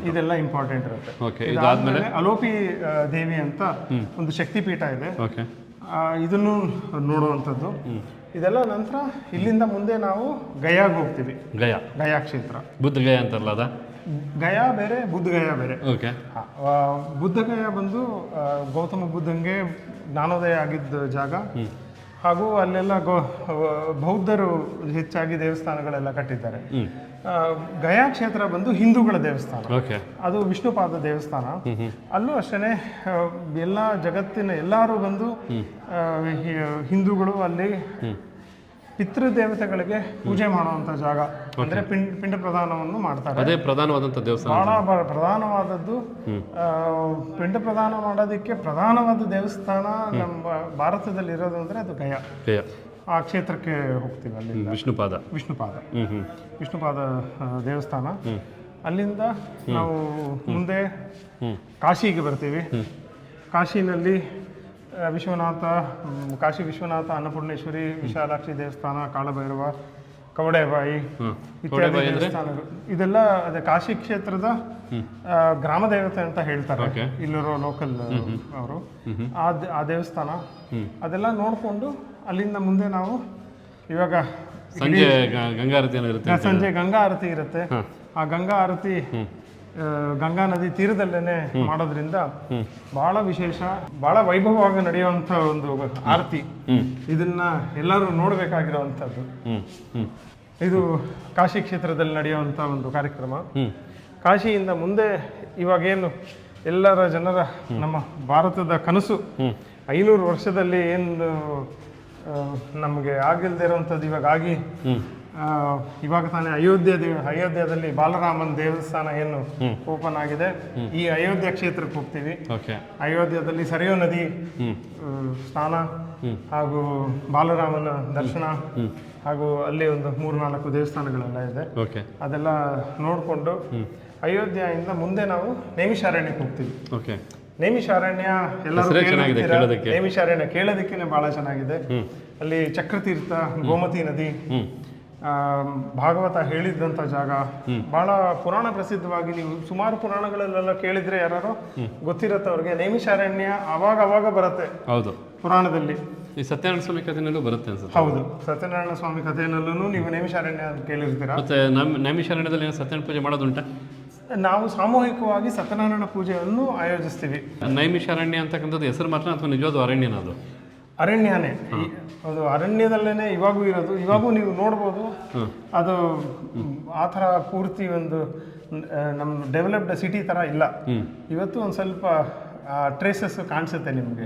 ಇದೆಲ್ಲ ಇಂಪಾರ್ಟೆಂಟ್ ಇರುತ್ತೆ. ಇದಾದ್ಮೇಲೆ ಅಲೋಪಿ ದೇವಿ ಅಂತ ಒಂದು ಶಕ್ತಿಪೀಠ ಇದೆ, ಇದನ್ನು ನೋಡುವಂಥದ್ದು. ಇದೆಲ್ಲ ನಂತರ ಇಲ್ಲಿಂದ ಮುಂದೆ ನಾವು ಗಯಾಗೆ ಹೋಗ್ತೀವಿ. ಗಯಾ ಕ್ಷೇತ್ರ, ಬುದ್ಧ ಗಯಾ ಅಂತಾರಲ್ಲ, ಅದ ಗಯಾ ಬೇರೆ, ಬುದ್ಧ ಗಯಾ ಬೇರೆ. ಬುದ್ಧ ಗಯಾ ಬಂದು ಗೌತಮ ಬುದ್ಧಂಗೆ ಜ್ಞಾನೋದಯ ಆಗಿದ್ದ ಜಾಗ. ಹಾಗೂ ಅಲ್ಲೆಲ್ಲ ಬೌದ್ಧರು ಹೆಚ್ಚಾಗಿ ದೇವಸ್ಥಾನಗಳೆಲ್ಲ ಕಟ್ಟಿದ್ದಾರೆ. ಗಯಾ ಕ್ಷೇತ್ರ ಬಂದು ಹಿಂದೂಗಳ ದೇವಸ್ಥಾನ. ಅದು ವಿಷ್ಣುಪಾದ ದೇವಸ್ಥಾನ. ಅಲ್ಲೂ ಅಷ್ಟೇ ಎಲ್ಲ ಜಗತ್ತಿನ ಎಲ್ಲರೂ ಬಂದು ಹಿಂದೂಗಳು ಅಲ್ಲಿ ಪಿತೃದೇವತೆಗಳಿಗೆ ಪೂಜೆ ಮಾಡುವಂಥ ಜಾಗ. ಅಂದರೆ ಪಿಂಡ ಪ್ರದಾನವನ್ನು ಮಾಡ್ತಾರೆ. ಅದೇ ಪ್ರಧಾನವಾದಂಥ ದೇವಸ್ಥಾನ. ಬಹಳ ಪ್ರಧಾನವಾದದ್ದು. ಪಿಂಡ ಪ್ರದಾನ ಮಾಡೋದಕ್ಕೆ ಪ್ರಧಾನವಾದ ದೇವಸ್ಥಾನ ನಮ್ಮ ಭಾರತದಲ್ಲಿ ಇರೋದು ಅಂದರೆ ಅದು ಗಯಾ. ಆ ಕ್ಷೇತ್ರಕ್ಕೆ ಹೋಗ್ತೀವಿ. ಅಲ್ಲಿ ವಿಷ್ಣುಪಾದ ದೇವಸ್ಥಾನ. ಅಲ್ಲಿಂದ ನಾವು ಮುಂದೆ ಕಾಶಿಗೆ ಬರ್ತೀವಿ. ಕಾಶಿನಲ್ಲಿ ಕಾಶಿ ವಿಶ್ವನಾಥ, ಅನ್ನಪೂರ್ಣೇಶ್ವರಿ, ವಿಶಾಲಾಕ್ಷಿ ದೇವಸ್ಥಾನ, ಕಾಳಭೈರವ, ಕವಡೆಬಾಯಿ ಇತ್ಯಾದಿ ದೇವಸ್ಥಾನಗಳು. ಇದೆಲ್ಲ ಅದೇ ಕಾಶಿ ಕ್ಷೇತ್ರದ ಗ್ರಾಮ ದೇವತೆ ಅಂತ ಹೇಳ್ತಾರೆ ಇಲ್ಲಿರೋ ಲೋಕಲ್ ಅವರು. ಆ ದೇವಸ್ಥಾನ ಅದೆಲ್ಲ ನೋಡಿಕೊಂಡು ಅಲ್ಲಿಂದ ಮುಂದೆ ನಾವು ಇವಾಗ ಸಂಜೆ ಗಂಗಾ ಆರತಿ ಇರುತ್ತೆ. ಆ ಗಂಗಾ ಆರತಿ ಗಂಗಾ ನದಿ ತೀರದಲ್ಲೇನೆ ಮಾಡೋದ್ರಿಂದ ಬಹಳ ವಿಶೇಷ, ಬಹಳ ವೈಭವವಾಗಿ ನಡೆಯುವಂಥ ಒಂದು ಆರತಿ. ಇದನ್ನ ಎಲ್ಲರೂ ನೋಡಬೇಕಾಗಿರುವಂಥದ್ದು. ಇದು ಕಾಶಿ ಕ್ಷೇತ್ರದಲ್ಲಿ ನಡೆಯುವಂಥ ಒಂದು ಕಾರ್ಯಕ್ರಮ. ಕಾಶಿಯಿಂದ ಮುಂದೆ ಇವಾಗೇನು ಎಲ್ಲರ ಜನರ ನಮ್ಮ ಭಾರತದ ಕನಸು 500 ವರ್ಷದಲ್ಲಿ ಏನು ನಮಗೆ ಆಗಿಲ್ಲದೆ ಇರುವಂಥದ್ದು ಇವಾಗ ತಾನೇ ಅಯೋಧ್ಯದಲ್ಲಿ ಬಾಲರಾಮನ್ ದೇವಸ್ಥಾನ ಏನು ಓಪನ್ ಆಗಿದೆ. ಈ ಅಯೋಧ್ಯ ಕ್ಷೇತ್ರಕ್ಕೆ ಹೋಗ್ತೀವಿ. ಅಯೋಧ್ಯದಲ್ಲಿ ಸರಿಯೋ ನದಿ ಸ್ನಾನ ಹಾಗೂ ಬಾಲರಾಮನ ದರ್ಶನ ಹಾಗೂ ಅಲ್ಲಿ ಒಂದು 3-4 ದೇವಸ್ಥಾನಗಳೆಲ್ಲ ಇದೆ. ಅದೆಲ್ಲ ನೋಡಿಕೊಂಡು ಅಯೋಧ್ಯೆಯಿಂದ ಮುಂದೆ ನಾವು ನೈಮಿಷಾರಣ್ಯಕ್ಕೆ ಹೋಗ್ತೀವಿ. ನೈಮಿಷಾರಣ್ಯ ಎಲ್ಲರೂ ನೈಮಿಷಾರಣ್ಯ ಕೇಳೋದಕ್ಕೇನೆ ಬಹಳ ಚೆನ್ನಾಗಿದೆ. ಅಲ್ಲಿ ಚಕ್ರತೀರ್ಥ, ಗೋಮತಿ ನದಿ, ಭಾಗವತ ಹೇಳಿದಂಥ ಜಾಗ. ಬಹಳ ಪುರಾಣ ಪ್ರಸಿದ್ಧವಾಗಿ ನೀವು ಸುಮಾರು ಪುರಾಣಗಳಲ್ಲೆಲ್ಲ ಕೇಳಿದ್ರೆ ಯಾರು ಗೊತ್ತಿರತ್ತೆ ಅವ್ರಿಗೆ. ನೈಮಿಷಾರಣ್ಯ ಅವಾಗ ಬರುತ್ತೆ ಪುರಾಣದಲ್ಲಿ. ಈ ಸತ್ಯನಾರಾಯಣ ಸ್ವಾಮಿ ಕಥೆನಲ್ಲೂ ಬರುತ್ತೆ ಅನ್ಸುತ್ತೆ. ಹೌದು, ಸತ್ಯನಾರಾಯಣ ಸ್ವಾಮಿ ಕಥೆಯಲ್ಲೂ ನೀವು ನೈಮಿಷಾರಣ್ಯ ಅಂತ ಕೇಳಿರ್ತೀರಾ. ಮತ್ತೆ ನೈಮಿಷಾರಣ್ಯದಲ್ಲಿ ಸತ್ಯನಾರಾಯಣ ಪೂಜೆ ಮಾಡೋದುಂಟ? ನಾವು ಸಾಮೂಹಿಕವಾಗಿ ಸತ್ಯನಾರಾಯಣ ಪೂಜೆಯನ್ನು ಆಯೋಜಿಸ್ತೀವಿ. ನೈಮಿಷಾರಣ್ಯ ಅಂತಕ್ಕಂಥದ್ದು ಹೆಸರು ಮಾತ್ರ ಅಥವಾ ನಿಜವಾದ ಅರಣ್ಯನ? ಅರಣ್ಯನೇ ಅದು ಅರಣ್ಯದಲ್ಲೇ ಇವಾಗೂ ಇರೋದು, ಇವಾಗೂ ನೀವು ನೋಡ್ಬೋದು. ಅದು ಆ ಥರ ಪೂರ್ತಿ ಒಂದು ನಮ್ಮ ಡೆವಲಪ್ಡ್ ಸಿಟಿ ಥರ ಇಲ್ಲ. ಇವತ್ತು ಒಂದು ಸ್ವಲ್ಪ ಟ್ರೇಸಸ್ ಕಾಣಿಸುತ್ತೆ ನಿಮಗೆ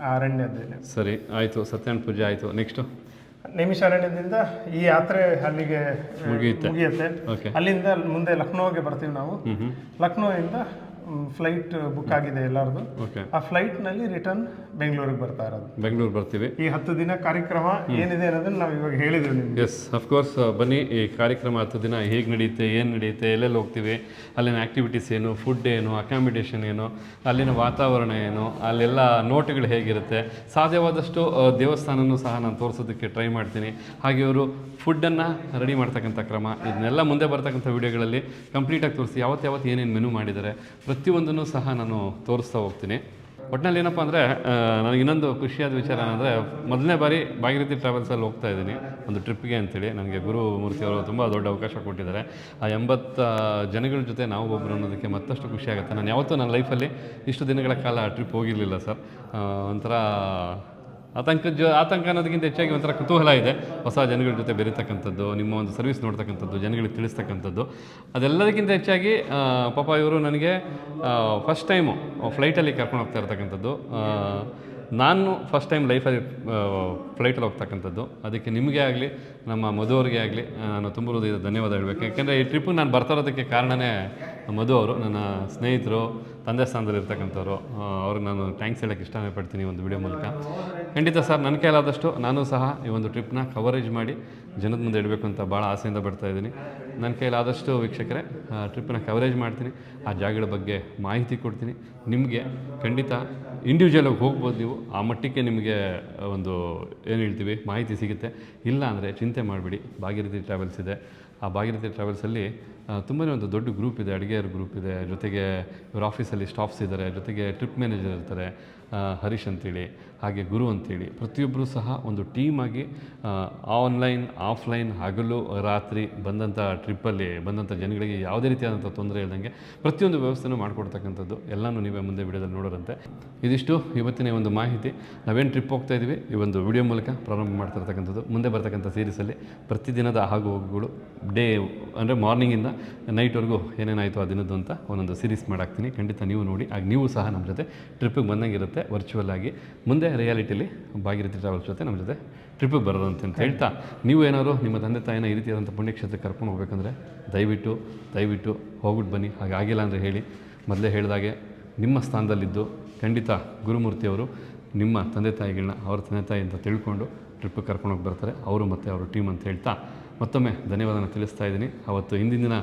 ಆ ಅರಣ್ಯದಲ್ಲಿ. ಸರಿ, ಆಯಿತು. ಸತ್ಯನಾರಾಯಣ ಪೂಜೆ ಆಯಿತು. ನೆಕ್ಸ್ಟು ನೈಮಿಷಾರಣ್ಯದಿಂದ ಈ ಯಾತ್ರೆ ಅಲ್ಲಿಗೆ ಮುಗಿಯುತ್ತೆ. ಅಲ್ಲಿಂದ ಮುಂದೆ ಲಕ್ನೋಗೆ ಬರ್ತೀವಿ ನಾವು. ಲಕ್ನೋಯಿಂದ ಫ್ಲೈಟ್ ಬುಕ್ ಆಗಿದೆ ಎಲ್ಲರದು. ಆ ಫ್ಲೈಟ್ನಲ್ಲಿ ರಿಟರ್ನ್ ಬೆಂಗಳೂರಿಗೆ ಬರ್ತಾ ಇರೋದು. ಬೆಂಗಳೂರು ಬರ್ತೀವಿ. ಈ 10 ದಿನ ಕಾರ್ಯಕ್ರಮ ಏನಿದೆ ಅನ್ನೋದನ್ನ ನಾವು ಇವಾಗ ಹೇಳಿದ್ವಿ ನಿಮ್ಗೆ. Yes, of course. ಬನ್ನಿ, ಈ ಕಾರ್ಯಕ್ರಮ 10 ದಿನ ಹೇಗೆ ನಡೆಯುತ್ತೆ, ಏನು ನಡೆಯುತ್ತೆ, ಎಲ್ಲೆಲ್ಲಿ ಹೋಗ್ತೀವಿ, ಅಲ್ಲಿನ ಆ್ಯಕ್ಟಿವಿಟೀಸ್ ಏನು, ಫುಡ್ ಏನು, ಅಕಾಮಿಡೇಷನ್ ಏನು, ಅಲ್ಲಿನ ವಾತಾವರಣ ಏನು, ಅಲ್ಲೆಲ್ಲ ನೋಟುಗಳು ಹೇಗಿರುತ್ತೆ, ಸಾಧ್ಯವಾದಷ್ಟು ದೇವಸ್ಥಾನನೂ ಸಹ ನಾನು ತೋರಿಸೋದಕ್ಕೆ ಟ್ರೈ ಮಾಡ್ತೀನಿ. ಹಾಗೆ ಇವರು ಫುಡ್ಡನ್ನು ರೆಡಿ ಮಾಡ್ತಕ್ಕಂಥ ಕ್ರಮ, ಇದನ್ನೆಲ್ಲ ಮುಂದೆ ಬರ್ತಕ್ಕಂಥ ವೀಡಿಯೋಗಳಲ್ಲಿ ಕಂಪ್ಲೀಟಾಗಿ ತೋರಿಸಿ ಯಾವತ್ತು ಏನೇನು ಮೆನು ಮಾಡಿದ್ದಾರೆ ಪ್ರತಿಯೊಂದನ್ನು ಸಹ ನಾನು ತೋರಿಸ್ತಾ ಹೋಗ್ತೀನಿ. ಒಟ್ಟಿನಲ್ಲಿ ಏನಪ್ಪ ಅಂದರೆ ನನಗೆ ಇನ್ನೊಂದು ಖುಷಿಯಾದ ವಿಚಾರ ಏನಂದರೆ, ಮೊದಲನೇ ಬಾರಿ ಭಾಗೀರಥಿ ಟ್ರಾವೆಲ್ಸಲ್ಲಿ ಹೋಗ್ತಾ ಇದ್ದೀನಿ ಒಂದು ಟ್ರಿಪ್ಗೆ ಅಂತೇಳಿ. ನನಗೆ ಗುರುಮೂರ್ತಿಯವರು ತುಂಬ ದೊಡ್ಡ ಅವಕಾಶ ಕೊಟ್ಟಿದ್ದಾರೆ. ಆ 80 ಜನಗಳ ಜೊತೆ ನಾವು ಒಬ್ಬರು ಅನ್ನೋದಕ್ಕೆ ಮತ್ತಷ್ಟು ಖುಷಿ ಆಗುತ್ತೆ. ನಾನು ಯಾವತ್ತೂ ನನ್ನ ಲೈಫಲ್ಲಿ ಇಷ್ಟು ದಿನಗಳ ಕಾಲ ಟ್ರಿಪ್ ಹೋಗಿರಲಿಲ್ಲ ಸರ್. ಒಂಥರ ಆತಂಕ ಅನ್ನೋದಕ್ಕಿಂತ ಹೆಚ್ಚಾಗಿ ಒಂಥರ ಕುತೂಹಲ ಇದೆ. ಹೊಸ ಜನಗಳ ಜೊತೆ ಬೆರೀತಕ್ಕಂಥದ್ದು, ನಿಮ್ಮ ಒಂದು ಸರ್ವಿಸ್ ನೋಡ್ತಕ್ಕಂಥದ್ದು, ಜನಗಳಿಗೆ ತಿಳಿಸ್ತಕ್ಕಂಥದ್ದು, ಅದೆಲ್ಲದಕ್ಕಿಂತ ಹೆಚ್ಚಾಗಿ ಪಾಪ ಇವರು ನನಗೆ ಫಸ್ಟ್ ಟೈಮು ಫ್ಲೈಟಲ್ಲಿ ಕರ್ಕೊಂಡು ಹೋಗ್ತಾ ಇರ್ತಕ್ಕಂಥದ್ದು. ನಾನು ಫಸ್ಟ್ ಟೈಮ್ ಲೈಫಲ್ಲಿ ಫ್ಲೈಟಲ್ಲಿ ಹೋಗ್ತಕ್ಕಂಥದ್ದು. ಅದಕ್ಕೆ ನಿಮಗೆ ಆಗಲಿ, ನಮ್ಮ ಮಧು ಅವ್ರಿಗೆ ಆಗಲಿ ನಾನು ತುಂಬ ಹೃದಯದ ಧನ್ಯವಾದ ಹೇಳಬೇಕು. ಯಾಕೆಂದರೆ ಈ ಟ್ರಿಪ್ಪಿಗೆ ನಾನು ಬರ್ತಾ ಇರೋದಕ್ಕೆ ಕಾರಣವೇ ಮಧು ಅವರು, ನನ್ನ ಸ್ನೇಹಿತರು, ತಂದೆ ಸ್ಥಾನದಲ್ಲಿ ಇರ್ತಕ್ಕಂಥವ್ರು. ಅವ್ರಿಗೆ ನಾನು ಥ್ಯಾಂಕ್ಸ್ ಹೇಳೋಕ್ಕೆ ಇಷ್ಟನೇ ಪಡ್ತೀನಿ ಒಂದು ವಿಡಿಯೋ ಮೂಲಕ. ಖಂಡಿತ ಸರ್, ನನ್ನ ಕೈಲಾದಷ್ಟು ನಾನು ಸಹ ಈ ಒಂದು ಟ್ರಿಪ್ನ ಕವರೇಜ್ ಮಾಡಿ ಜನದ ಮುಂದೆ ಇಡಬೇಕು ಅಂತ ಭಾಳ ಆಸೆಯಿಂದ ಬರ್ತಾ ಇದ್ದೀನಿ. ನನ್ನ ಕೈಲಾದಷ್ಟು ವೀಕ್ಷಕರೇ ಟ್ರಿಪ್ಪನ್ನ ಕವರೇಜ್ ಮಾಡ್ತೀನಿ, ಆ ಜಾಗಗಳ ಬಗ್ಗೆ ಮಾಹಿತಿ ಕೊಡ್ತೀನಿ. ನಿಮಗೆ ಖಂಡಿತ ಇಂಡಿವಿಜುವಲಾಗಿ ಹೋಗ್ಬೋದು ನೀವು, ಆ ಮಟ್ಟಕ್ಕೆ ನಿಮಗೆ ಒಂದು ಏನು ಹೇಳ್ತೀವಿ ಮಾಹಿತಿ ಸಿಗುತ್ತೆ. ಇಲ್ಲ ಅಂದರೆ ಚಿಂತೆ ಮಾಡಿಬಿಡಿ, ಭಾಗೀರಥಿ ಟ್ರಾವೆಲ್ಸ್ ಇದೆ. ಆ ಭಾಗೀರಥಿ ಟ್ರಾವೆಲ್ಸಲ್ಲಿ ತುಂಬಾ ಒಂದು ದೊಡ್ಡ ಗ್ರೂಪ್ ಇದೆ, ಅಡುಗೆಯವ್ರ ಗ್ರೂಪ್ ಇದೆ, ಜೊತೆಗೆ ಇವ್ರ ಆಫೀಸಲ್ಲಿ ಸ್ಟಾಫ್ಸ್ ಇದ್ದಾರೆ, ಜೊತೆಗೆ ಟ್ರಿಪ್ ಮ್ಯಾನೇಜರ್ ಇರ್ತಾರೆ ಹರೀಶ್ ಅಂತೇಳಿ, ಹಾಗೆ ಗುರು ಅಂತೇಳಿ. ಪ್ರತಿಯೊಬ್ಬರೂ ಸಹ ಒಂದು ಟೀಮಾಗಿ ಆನ್ಲೈನ್ ಆಫ್ಲೈನ್ ಹಗಲು ರಾತ್ರಿ ಬಂದಂಥ ಟ್ರಿಪ್ಪಲ್ಲಿ ಬಂದಂಥ ಜನಗಳಿಗೆ ಯಾವುದೇ ರೀತಿಯಾದಂಥ ತೊಂದರೆ ಇಲ್ಲದಂಗೆ ಪ್ರತಿಯೊಂದು ವ್ಯವಸ್ಥೆನೂ ಮಾಡಿಕೊಡ್ತಕ್ಕಂಥದ್ದು ಎಲ್ಲನೂ ನೀವೇ ಮುಂದೆ ವಿಡಿಯೋದಲ್ಲಿ ನೋಡೋರಂತೆ. ಇದಿಷ್ಟು ಇವತ್ತಿನ ಒಂದು ಮಾಹಿತಿ. ನಾವೇನು ಟ್ರಿಪ್ ಹೋಗ್ತಾ ಇದ್ದೀವಿ ಈ ಒಂದು ವಿಡಿಯೋ ಮೂಲಕ ಪ್ರಾರಂಭ ಮಾಡ್ತಿರ್ತಕ್ಕಂಥದ್ದು. ಮುಂದೆ ಬರ್ತಕ್ಕಂಥ ಸೀರೀಸಲ್ಲಿ ಪ್ರತಿದಿನದ ಆಗು ಹೋಗುಗಳು, ಡೇ ಅಂದರೆ ಮಾರ್ನಿಂಗಿಂದ ನೈಟ್ವರೆಗೂ ಏನೇನಾಯಿತು ಆ ದಿನದ್ದು ಅಂತ ಒಂದೊಂದು ಸೀರೀಸ್ ಮಾಡಾಕ್ತೀನಿ. ಖಂಡಿತ ನೀವು ನೋಡಿ, ಆಗ ನೀವು ಸಹ ನಮ್ಮ ಜೊತೆ ಟ್ರಿಪ್ಪಿಗೆ ಬಂದಂಗಿರುತ್ತೆ ವರ್ಚುವಲ್ ಆಗಿ. ಮುಂದೆ ರಿಯಾಲಿಟಿಲಿ ಭಾಗೀರಥಿ ಟ್ರಾವೆಲ್ಸ್ ಜೊತೆ ನಮ್ಮ ಜೊತೆ ಟ್ರಿಪ್ಪಿಗೆ ಬರೋದಂತೆ ಅಂತ ಹೇಳ್ತಾ, ನೀವು ಏನಾದ್ರು ನಿಮ್ಮ ತಂದೆ ತಾಯಿನ ಈ ರೀತಿಯಾದಂಥ ಪುಣ್ಯಕ್ಷೇತ್ರಕ್ಕೆ ಕರ್ಕೊಂಡು ಹೋಗ್ಬೇಕಂದ್ರೆ ದಯವಿಟ್ಟು ಹೋಗ್ಬಿಟ್ಟು ಬನ್ನಿ. ಹಾಗಾಗಿಲ್ಲ ಅಂದರೆ ಹೇಳಿ, ಮೊದಲೇ ಹೇಳಿದಾಗೆ ನಿಮ್ಮ ಸ್ಥಾನದಲ್ಲಿದ್ದು ಖಂಡಿತ ಗುರುಮೂರ್ತಿಯವರು ನಿಮ್ಮ ತಂದೆ ತಾಯಿಗಳನ್ನ ಅವ್ರ ತಂದೆ ತಾಯಿ ಅಂತ ತಿಳ್ಕೊಂಡು ಟ್ರಿಪ್ಪಿಗೆ ಕರ್ಕೊಂಡೋಗಿ ಬರ್ತಾರೆ, ಅವರು ಮತ್ತು ಅವರ ಟೀಮ್ ಅಂತ ಹೇಳ್ತಾ ಮತ್ತೊಮ್ಮೆ ಧನ್ಯವಾದನ ತಿಳಿಸ್ತಾ ಇದ್ದೀನಿ. ಅವತ್ತು ಹಿಂದಿನ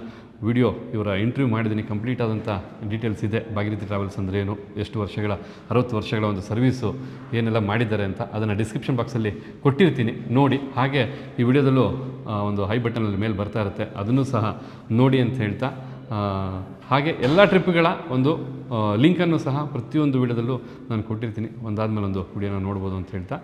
ವಿಡಿಯೋ ಇವರ ಇಂಟರ್ವ್ಯೂ ಮಾಡಿದ್ದೀನಿ, ಕಂಪ್ಲೀಟ್ ಆದಂಥ ಡೀಟೇಲ್ಸ್ ಇದೆ. ಭಾಗೀರಥಿ ಟ್ರಾವೆಲ್ಸ್ ಅಂದರೆ ಏನು, ಎಷ್ಟು ವರ್ಷಗಳ 60 ವರ್ಷಗಳ ಒಂದು ಸರ್ವೀಸು ಏನೆಲ್ಲ ಮಾಡಿದ್ದಾರೆ ಅಂತ ಅದನ್ನು ಡಿಸ್ಕ್ರಿಪ್ಷನ್ ಬಾಕ್ಸಲ್ಲಿ ಕೊಟ್ಟಿರ್ತೀನಿ, ನೋಡಿ. ಹಾಗೆ ಈ ವಿಡಿಯೋದಲ್ಲೂ ಒಂದು ಐ ಬಟನಲ್ಲಿ ಮೇಲೆ ಬರ್ತಾ ಇರುತ್ತೆ, ಅದನ್ನು ಸಹ ನೋಡಿ ಅಂತ ಹೇಳ್ತಾ, ಹಾಗೆ ಎಲ್ಲ ಟ್ರಿಪ್ಗಳ ಒಂದು ಲಿಂಕನ್ನು ಸಹ ಪ್ರತಿಯೊಂದು ವಿಡಿಯೋದಲ್ಲೂ ನಾನು ಕೊಟ್ಟಿರ್ತೀನಿ. ಒಂದಾದ್ಮೇಲೆ ಒಂದು ವಿಡಿಯೋನ ನೋಡ್ಬೋದು ಅಂತ ಹೇಳ್ತಾ,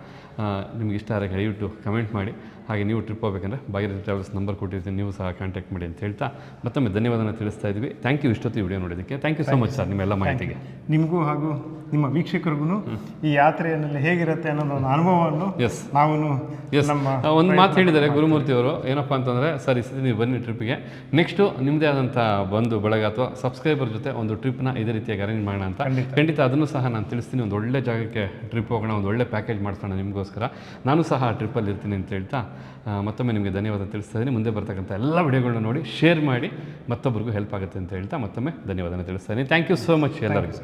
ನಿಮ್ಗೆ ಇಷ್ಟ ಆದರೆ ದಯವಿಟ್ಟು ಕಮೆಂಟ್ ಮಾಡಿ. ಹಾಗೆ ನೀವು ಟ್ರಿಪ್ ಹೋಗ್ಬೇಕಂದ್ರೆ ಭಾಗೀರಥಿ ಟ್ರಾವೆಲ್ಸ್ ನಂಬರ್ ಕೊಟ್ಟಿರ್ತೀನಿ, ನೀವು ಸಹ ಕಾಂಟ್ಯಾಕ್ಟ್ ಮಾಡಿ ಅಂತ ಹೇಳ್ತಾ ಮತ್ತೊಮ್ಮೆ ಧನ್ಯವಾದನ ತಿಳಿಸ್ತಾ ಇದ್ವಿ. ಥ್ಯಾಂಕ್ ಯು ಇಷ್ಟೊತ್ತು ವಿಡಿಯೋ ನೋಡೋದಕ್ಕೆ. Thank you so much sir ನಿಮ್ಮೆಲ್ಲ ಮಾಹಿತಿಗೆ. ನಿಮಗೂ ಹಾಗೂ ನಿಮ್ಮ ವೀಕ್ಷಕರಿಗೂ ಈ ಯಾತ್ರೆಯಲ್ಲಿ ಹೇಗಿರುತ್ತೆ ಅನ್ನೋದು ಒಂದು ಅನುಭವವನ್ನು ನಾವು ಒಂದು ಮಾತು ಹೇಳಿದ್ದಾರೆ ಗುರುಮೂರ್ತಿಯವರು, ಏನಪ್ಪ ಅಂತಂದರೆ, ಸರ್ ಈ ಸತಿ ನೀವು ಬನ್ನಿ ಟ್ರಿಪ್ಪಿಗೆ, ನೆಕ್ಸ್ಟು ನಿಮ್ಮದೇ ಆದಂಥ ಬಂಧು ಬಳಗ ಅಥವಾ ಸಬ್ಸ್ಕ್ರೈಬರ್ ಜೊತೆ ಒಂದು ಟ್ರಿಪ್ನ ಇದೇ ರೀತಿಯಾಗಿ ಅರೇಂಜ್ ಮಾಡೋಣ ಅಂತ. ಖಂಡಿತ ಅದನ್ನು ಸಹ ನಾನು ತಿಳಿಸ್ತೀನಿ. ಒಂದು ಒಳ್ಳೆ ಜಾಗಕ್ಕೆ ಟ್ರಿಪ್ ಹೋಗೋಣ, ಒಂದು ಒಳ್ಳೆ ಪ್ಯಾಕೇಜ್ ಮಾಡ್ಸೋಣ ನಿಮಗೋಸ್ಕರ. ನಾನು ಸಹ ಆ ಟ್ರಿಪ್ಪಲ್ಲಿ ಇರ್ತೀನಿ ಅಂತ ಹೇಳ್ತಾ ಮತ್ತೊಮ್ಮೆ ನಿಮಗೆ ಧನ್ಯವಾದ ತಿಳಿಸ್ತಾ ಇದ್ದೀನಿ. ಮುಂದೆ ಬರ್ತಕ್ಕಂಥ ಎಲ್ಲ ವಿಡಿಯೋಗಳನ್ನ ನೋಡಿ ಶೇರ್ ಮಾಡಿ, ಮತ್ತೊಬ್ಬರಿಗೂ ಹೆಲ್ಪ್ ಆಗುತ್ತೆ ಅಂತ ಹೇಳ್ತಾ ಮತ್ತೊಮ್ಮೆ ಧನ್ಯವಾದನ ತಿಳಿಸ್ತಾ ಇದ್ದೀನಿ. ಥ್ಯಾಂಕ್ ಯು ಸೋ ಮಚ್ ಎಲ್ಲರಿಗೂ.